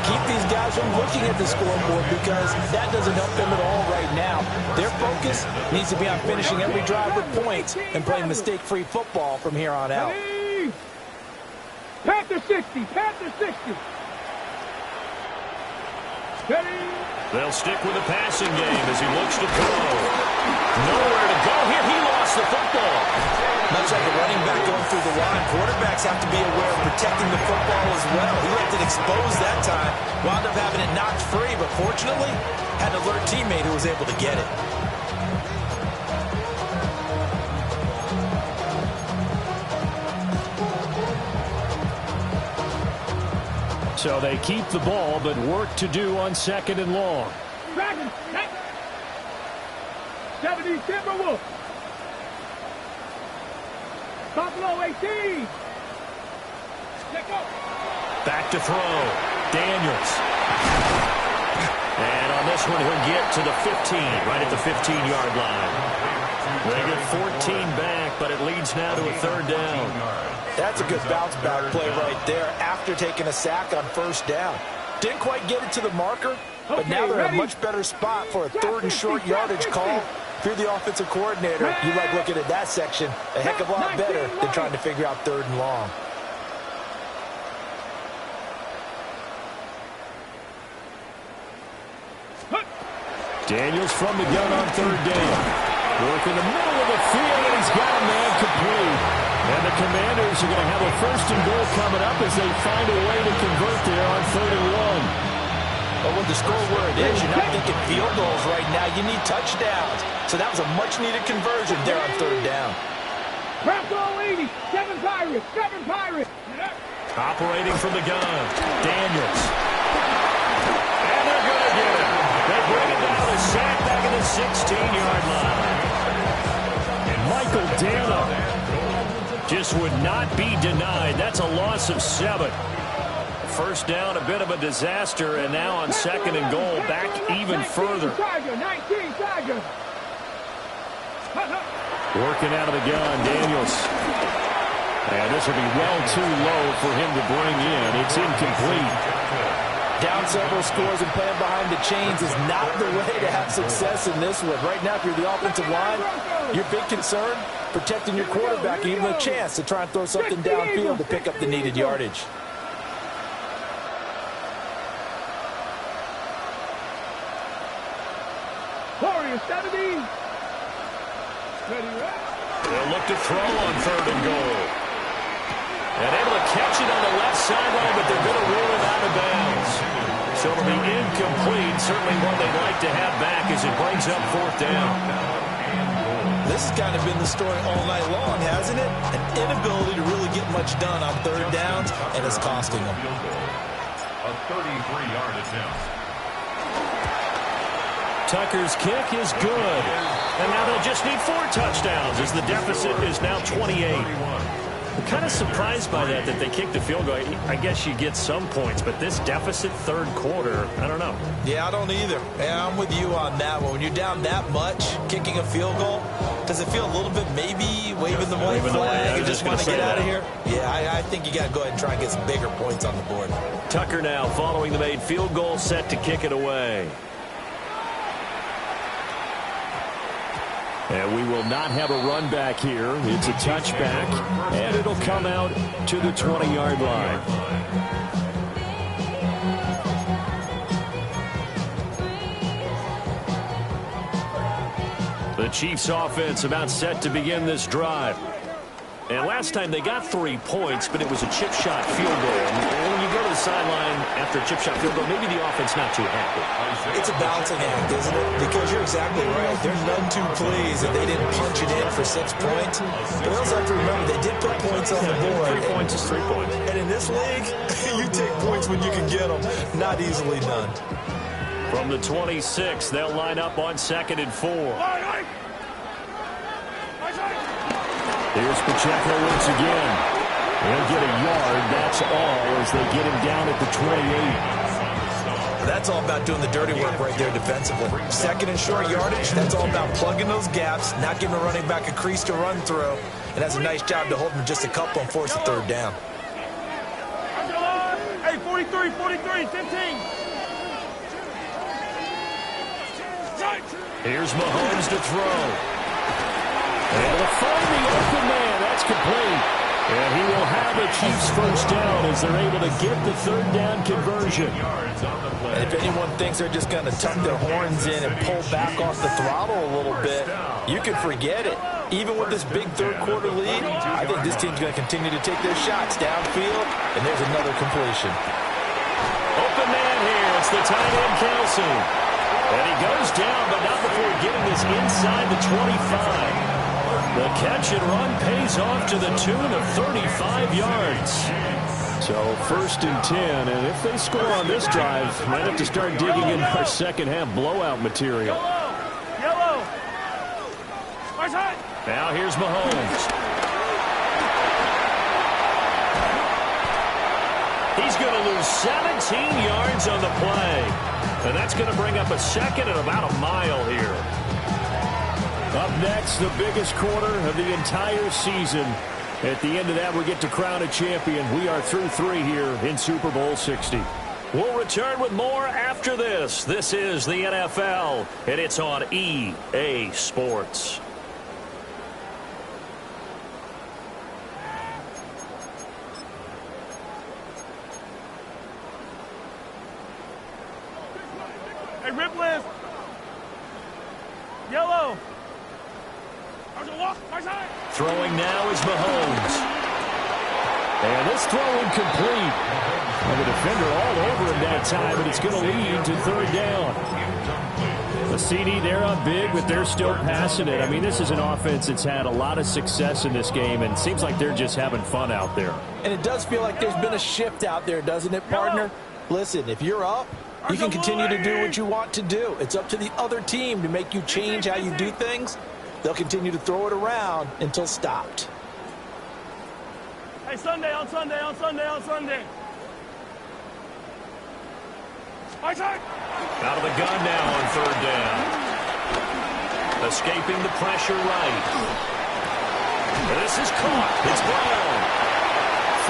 keep these guys from looking at the scoreboard because that doesn't help them at all right now. Their focus needs to be on finishing every drive with points and playing mistake-free football from here on out. Panther 60, Panther 60. They'll stick with the passing game as he looks to throw. Nowhere to go here. He lost the football. Much like a running back going through the line, quarterbacks have to be aware of protecting the football as well. He left it exposed that time, wound up having it knocked free, but fortunately, had an alert teammate who was able to get it. So they keep the ball, but work to do on 2nd and long. Dragon, 70 Timberwolves. Buffalo 18. Back to throw. Daniels. And on this one, he'll get to the 15, right at the 15-yard line. They get 14 back, but it leads now to a 3rd down. That's a good bounce-back play right there after taking a sack on 1st down. Didn't quite get it to the marker, but now they're in a much better spot for a 3rd and short yardage call. If you're the offensive coordinator, you like looking at that section a heck of a lot better than trying to figure out 3rd and long. Daniels from the gun on 3rd down. Work in the middle of the field, and he's got a man complete. And the Commanders are going to have a 1st and goal coming up as they find a way to convert there on 3rd and 1. But with the score where it is, you're not thinking field goals right now. You need touchdowns. So that was a much-needed conversion there on 3rd down. Bronco 80, 7 Pirates, 7 Pirates. Operating from the gun, Daniels. And they're going to get him. They bring him down to sack back at the 16-yard line. And Michael Dana just would not be denied. That's a loss of 7. 1st down, a bit of a disaster, and now on 2nd and goal, back even further. 19 Tiger. Working out of the gun, Daniels. And this will be well too low for him to bring in. It's incomplete. Down several scores and playing behind the chains is not the way to have success in this one. Right now, if you're the offensive line, your big concern, protecting your quarterback and give him a chance to try and throw something downfield to pick up the needed yardage. Warriors 70. They'll look to throw on 3rd and goal. And able to catch it on the left sideline, but they're going to rule it out of bounds. So it'll be incomplete. Certainly one they'd like to have back as it brings up 4th down. This has kind of been the story all night long, hasn't it? An inability to really get much done on third downs, and it's costing them. A 33-yard attempt. Tucker's kick is good. And now they'll just need 4 touchdowns as the deficit is now 28. I'm kind of surprised by that they kicked the field goal. I guess you get some points, but this deficit third quarter, I don't know. Yeah, I don't either. Yeah, I'm with you on that one. When you're down that much, kicking a field goal, does it feel a little bit maybe waving the white flag and just want to get out of here? Yeah, I think you got to go ahead and try and get some bigger points on the board. Tucker now following the made field goal, set to kick it away. And we will not have a run back here. It's a touchback, and it'll come out to the 20-yard line. The Chiefs offense about set to begin this drive. And last time they got 3 points, but it was a chip shot field goal. And when you go to the sideline after a chip shot field goal, maybe the offense not too happy. It's a balancing act, isn't it? Because you're exactly right. They're none too pleased that they didn't punch it in for 6 points. But also have to remember, they did put points on the board. 3 points is 3 points. And in this league, you take points when you can get them. Not easily done. From the 26, they'll line up on 2nd and 4. Here's Pacheco once again. He'll get a yard, that's all, as they get him down at the 28. That's all about doing the dirty work right there defensively. 2nd and short yardage, that's all about plugging those gaps, not giving a running back a crease to run through, and that's a nice job to hold him just a couple and force the 3rd down. Hey, 43, 15. Here's Mahomes to throw. And to find the open man, that's complete. And he will have the Chiefs first down as they're able to get the 3rd down conversion. And if anyone thinks they're just going to tuck their horns in and pull back off the throttle a little bit, you can forget it. Even with this big third quarter lead, I think this team's going to continue to take their shots downfield, and there's another completion. Open man here. It's the tight end, Kelsey. And he goes down, but not before getting this inside the 25. The catch and run pays off to the tune of 35 yards. So 1st and 10, and if they score on this drive, might have to start digging in our second half blowout material. Yellow. Now here's Mahomes. He's going to lose 17 yards on the play. And that's going to bring up a 2nd and about a mile here. Up next, the biggest quarter of the entire season. At the end of that, we get to crown a champion. We are through 3 here in Super Bowl 60. We'll return with more after this. This is the NFL, and it's on EA Sports. Hey, rip list. Yellow. Throwing now is Mahomes. And this throw incomplete. And the defender all over him that time, but it's going to lead to 3rd down. The CD, they're up big, but they're still passing it. I mean, this is an offense that's had a lot of success in this game, and it seems like they're just having fun out there. And it does feel like there's been a shift out there, doesn't it, partner? Listen, if you're up, you can continue to do what you want to do. It's up to the other team to make you change how you do things. They'll continue to throw it around until stopped. Hey, Sunday. Out of the gun now on 3rd down. Escaping the pressure right. This is caught. It's Brown.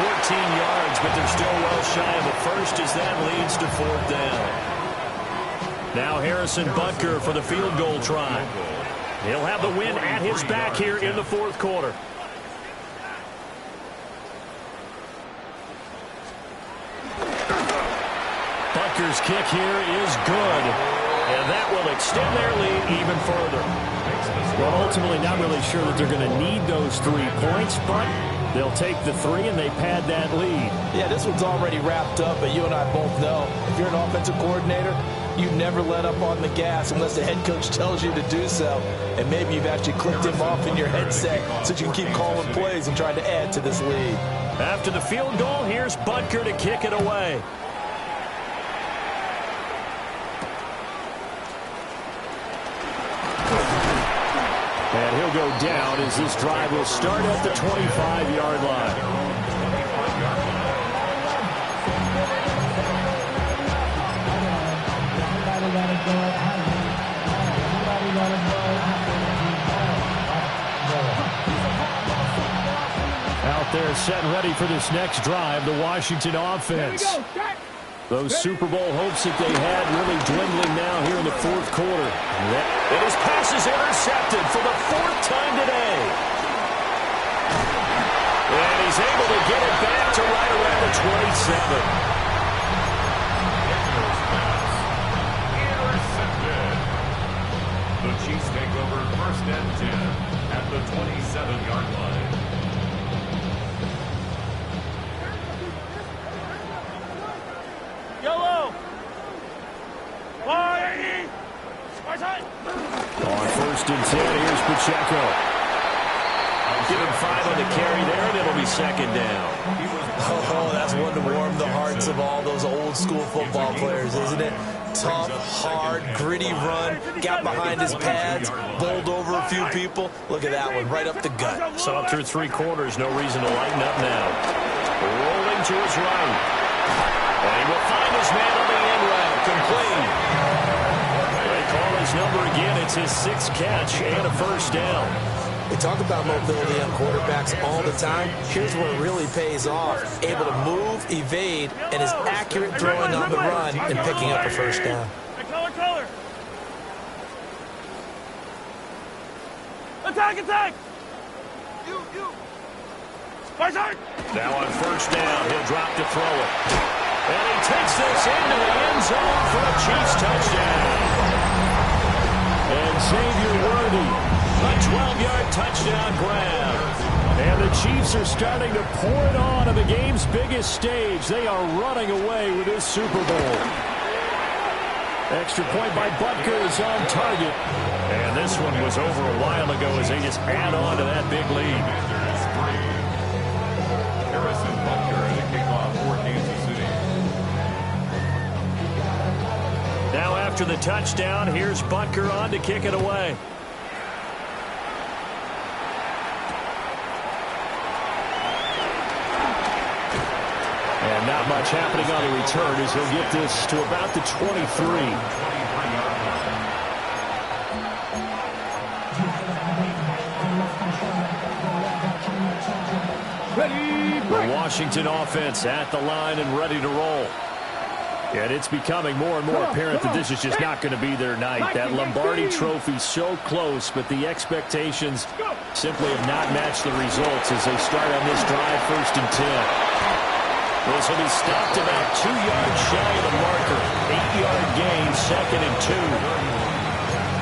14 yards, but they're still well shy of the first as that leads to 4th down. Now Harrison Butker for the field goal try. He'll have the win at his back here in the 4th quarter. Butker's kick here is good. And that will extend their lead even further. Well, ultimately not really sure that they're going to need those 3 points, but they'll take the 3 and they pad that lead. Yeah, this one's already wrapped up, but you and I both know if you're an offensive coordinator, You never let up on the gas unless the head coach tells you to do so. And maybe you've actually clicked him off in your headset so you can keep calling plays and trying to add to this lead. After the field goal, here's Butker to kick it away. And he'll go down as this drive will start at the 25-yard line. Out there set and ready for this next drive, the Washington offense. Those Super Bowl hopes that they had really dwindling now here in the fourth quarter. And his pass is intercepted for the fourth time today. And he's able to get it back to right around the 27. The Chiefs take over first and 10 at the 27-yard line. Yellow. On first and 10, here's Pacheco. Give him 5 on the carry there, and it'll be second down. Oh, that's one to warm the hearts of all those old school football players, isn't it? Tough, hard, gritty run, got behind his pads, bowled over a few people. Look at that one, right up the gut. Saw it through 3 quarters, no reason to lighten up now. Rolling to his right. And he will find his man on the end route, complete. They call his number again, it's his 6th catch and a first down. We talk about mobility on quarterbacks all the time. Here's where it really pays off. Able to move, evade, and is accurate throwing on the run and picking up a first down. Color. Attack! Now on first down, he'll drop to throw it. And he takes this into the end zone for a Chiefs touchdown. And Xavier Worthy, a 12-yard touchdown grab. And the Chiefs are starting to pour it on the game's biggest stage. They are running away with this Super Bowl. Extra point by Butker is on target. And this one was over a while ago as they just add on to that big lead. Harrison Butker to kick off for Kansas City. Now after the touchdown, here's Butker on to kick it away. And not much happening on the return as he'll get this to about the 23. The Washington offense at the line and ready to roll. And it's becoming more and more apparent that this is just not going to be their night. That Lombardi trophy so close, but the expectations simply have not matched the results as they start on this drive first and 10. This will be stopped about 2 yards shy of the marker. 8-yard gain, second and 2.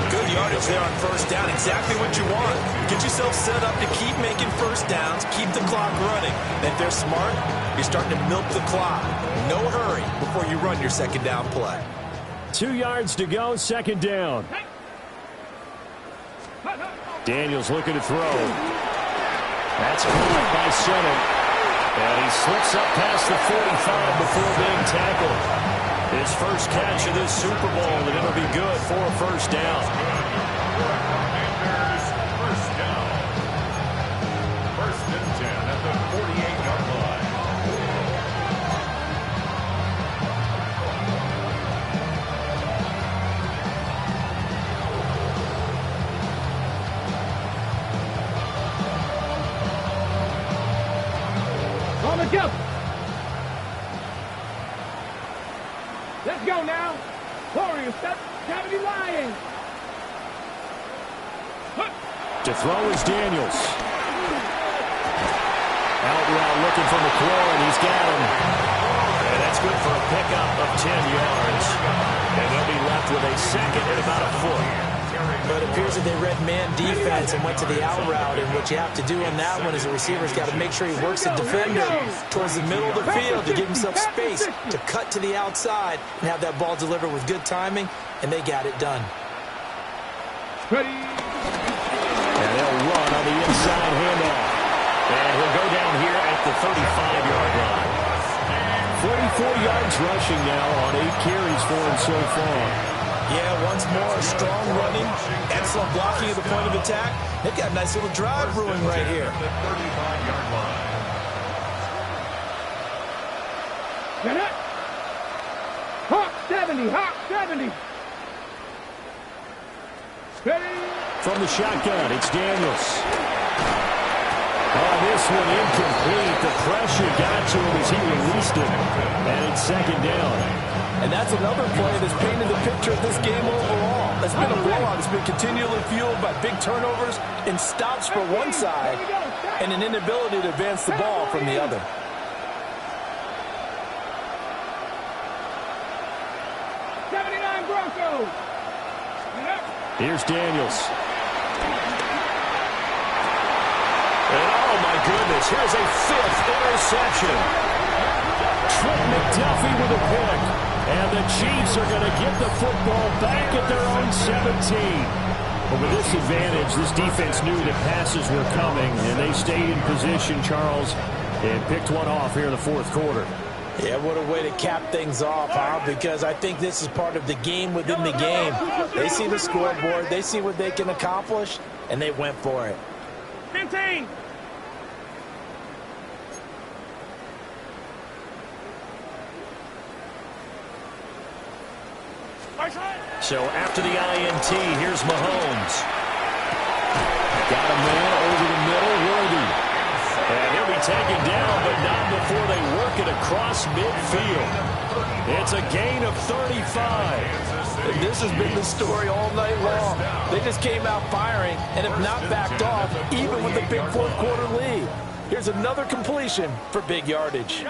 Good yardage there on first down. Exactly what you want. Get yourself set up to keep making first downs, keep the clock running. And if they're smart, you're starting to milk the clock. No hurry before you run your second down play. 2 yards to go, second down. Daniels looking to throw. That's caught by Senate. And he slips up past the 45 before being tackled. His first catch of this Super Bowl, and it'll be good for a first down. First down. First and 10 at the 48-yard line. Let's go now. Warriors, step, Cavity Lions. To throw is Daniels. Out route looking for McLaurin. He's got him. And that's good for a pickup of 10 yards. And they'll be left with a second and about a foot. But it appears that they read man defense and went to the out route, and what you have to do on that one is the receiver's got to make sure he works the defender towards the middle of the field to give himself space to cut to the outside and have that ball delivered with good timing, and they got it done. Ready. And they'll run on the inside handoff. And he'll go down here at the 35-yard line. 44 yards rushing now on 8 carries for him so far. Yeah, once more, strong running, excellent blocking at the point of attack. They've got a nice little drive brewing right here. The 35-yard line. Get it. Hawk 70, Hawk 70. Ready. From the shotgun, it's Daniels. Oh, this one incomplete. The pressure got to him as he released it. And it's second down. And that's another play that's painted the picture of this game overall. It's been a blowout. It's been continually fueled by big turnovers and stops for one side and an inability to advance the ball from the other. Broncos. Here's Daniels. And oh my goodness, here's a 5th interception. Trent McDuffie with a pick. And the Chiefs are going to get the football back at their own 17. But with this advantage, this defense knew that passes were coming, and they stayed in position, Charles, and picked one off here in the fourth quarter. Yeah, what a way to cap things off, huh? Because I think this is part of the game within the game. They see the scoreboard, they see what they can accomplish, and they went for it. 15. So after the INT, here's Mahomes. Got a man over the middle, Worthy. And he'll be taken down, but not before they work it across midfield. It's a gain of 35. And this has been the story all night long. They just came out firing and have not backed off, even with a big fourth quarter lead. Here's another completion for big yardage.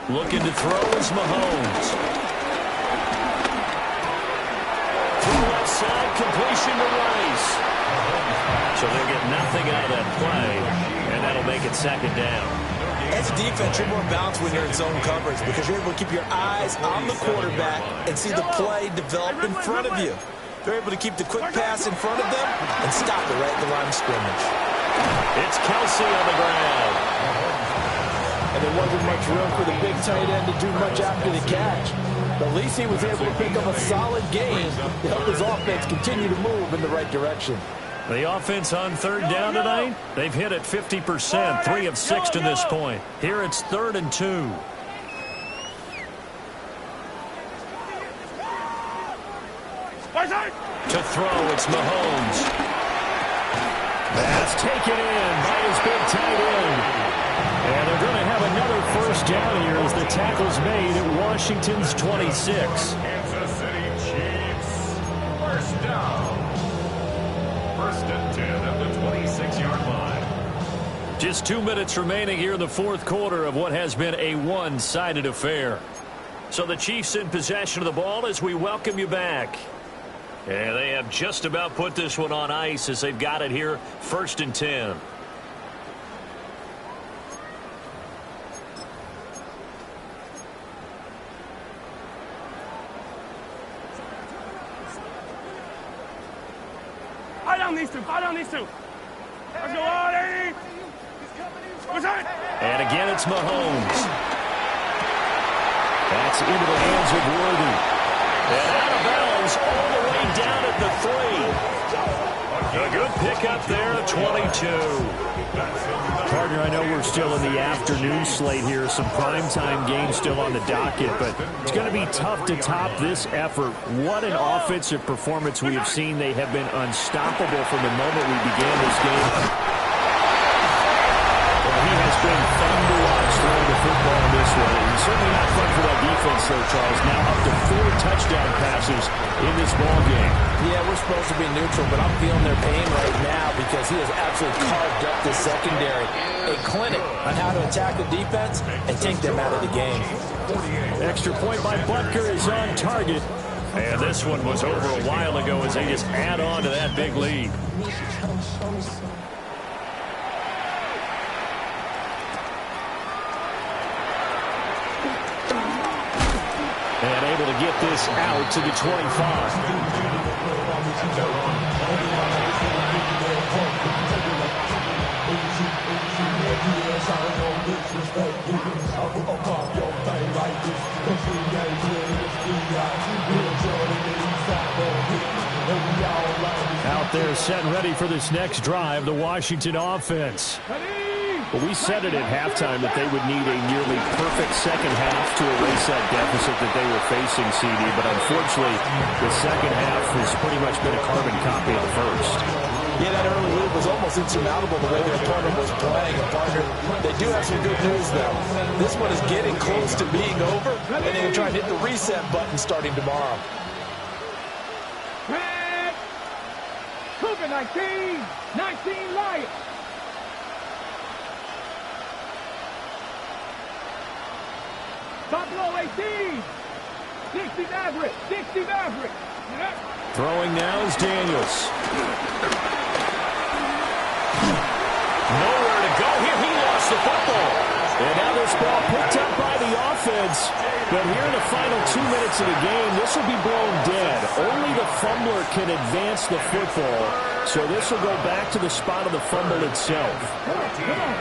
Looking to throw is Mahomes. Through left side, completion to Rice. So they'll get nothing out of that play, and that'll make it second down. As a defense, you're more balanced when you're in zone coverage because you're able to keep your eyes on the quarterback and see the play develop in front of you. They're able to keep the quick pass in front of them and stop it right at the line of scrimmage. It's Kelsey on the ground. And there wasn't much room for the big tight end to do much after the catch. But at least he was able to pick up a solid gain to help his offense continue to move in the right direction. The offense on third down tonight, they've hit it 50%, 3 of 6 to this point. Here it's 3rd and 2. To throw, it's Mahomes. That's taken in by his big tight end. And they're going to have another first down here as the tackle's made at Washington's 26. Kansas City Chiefs. First down. 1st and 10 at the 26-yard line. Just 2 minutes remaining here in the fourth quarter of what has been a one-sided affair. So the Chiefs in possession of the ball as we welcome you back. And they have just about put this one on ice as they've got it here 1st and 10. Fight on these two. Let's go, Artie. And again, it's Mahomes. That's into the hands of Worthy. And out of bounds all the way down at the 3. A good pickup there at 22. Partner, I know we're still in the afternoon slate here. Some primetime games still on the docket, but it's going to be tough to top this effort. What an offensive performance we have seen. They have been unstoppable from the moment we began this game. Well, he has been fun to watch throwing the football in this one. And certainly not fun for that defense, though, Charles. Now up to 4 touchdown passes in this ball game. Yeah, we're supposed to be neutral, but I'm feeling their pain right now because he has absolutely carved up the secondary. A clinic on how to attack the defense and take them out of the game. Extra point by Butker is on target. And this one was over a while ago as they just add on to that big lead. And able to get this out to the 25. Out there set and ready for this next drive, the Washington offense. Well, we said it at halftime that they would need a nearly perfect second half to erase that deficit that they were facing, CD. But unfortunately, the second half has pretty much been a carbon copy of the first. Yeah, that early lead was almost insurmountable the way their opponent was playing. And partner, they do have some good news, though. This one is getting close to being over, and they're going to try and hit the reset button starting tomorrow. Red. Cougar 19. 19 Lions. Buffalo 18. 60 Maverick. 60 Maverick. Throwing now is Daniels. Nowhere to go here. He lost the football. And now this ball picked up by the offense. But here in the final 2 minutes of the game, this will be blown dead. Only the fumbler can advance the football. So this will go back to the spot of the fumble itself. Come on.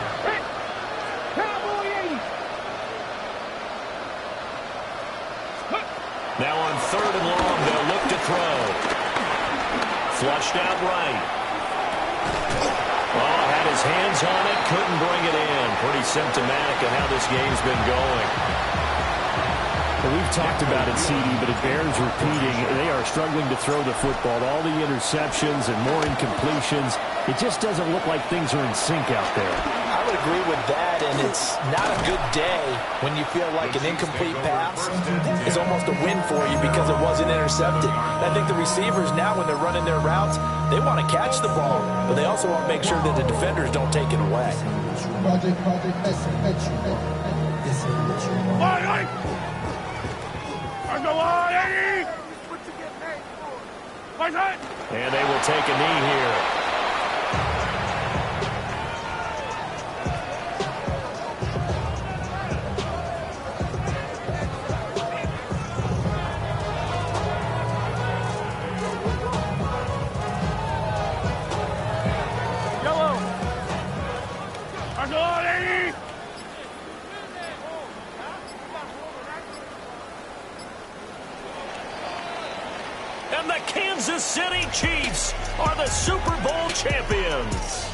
Cowboy 80. Now on 3rd and long, they'll look to throw. Flushed out right. Oh, had his hands on it, couldn't bring it in. Pretty symptomatic of how this game's been going. Well, we've talked about it, CD, but it bears repeating. They are struggling to throw the football. All the interceptions and more incompletions. It just doesn't look like things are in sync out there. I would agree with that, and it's not a good day when you feel like an incomplete pass is almost a win for you because it wasn't intercepted. And I think the receivers now, when they're running their routes, they want to catch the ball, but they also want to make sure that the defenders don't take it away. And they will take a knee here. And the Kansas City Chiefs are the Super Bowl champions.